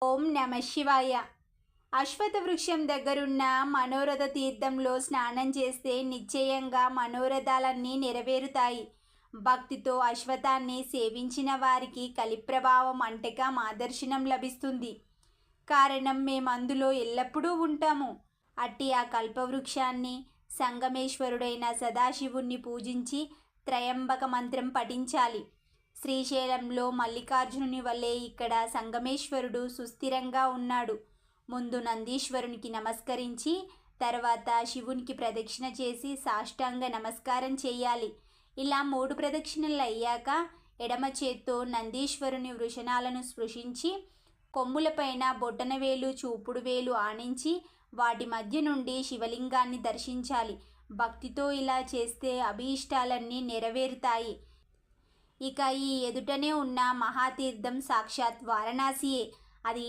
ఓం నమ శివాయ. అశ్వత్థ వృక్షం దగ్గరున్న మనోరథ తీర్థంలో స్నానం చేస్తే నిశ్చయంగా మనోరథాలన్నీ నెరవేరుతాయి. భక్తితో అశ్వత్థాన్ని సేవించిన వారికి కలిప్రభావం అంటక మా దర్శనం లభిస్తుంది. కారణం మేమందులో ఎల్లప్పుడూ ఉంటాము. అట్టి ఆ కల్పవృక్షాన్ని సంగమేశ్వరుడైన సదాశివుణ్ణి పూజించి త్రయంబక మంత్రం పఠించాలి. శ్రీశైలంలో మల్లికార్జునుని వలె ఇక్కడ సంగమేశ్వరుడు సుస్థిరంగా ఉన్నాడు. ముందు నందీశ్వరునికి నమస్కరించి తర్వాత శివునికి ప్రదక్షిణ చేసి సాష్టాంగ నమస్కారం చేయాలి. ఇలా 3 ప్రదక్షిణలు అయ్యాక ఎడమ చేత్తో నందీశ్వరుని వృషణాలను స్పృశించి కొమ్ములపైన బొటనవేలు చూపుడు వేలు ఆనించి వాటి మధ్య నుండి శివలింగాన్ని దర్శించాలి. భక్తితో ఇలా చేస్తే అభీష్టాలన్నీ నెరవేరుతాయి. ఇక ఈ ఎదుటనే ఉన్న మహాతీర్థం సాక్షాత్ వారణాసియే. అది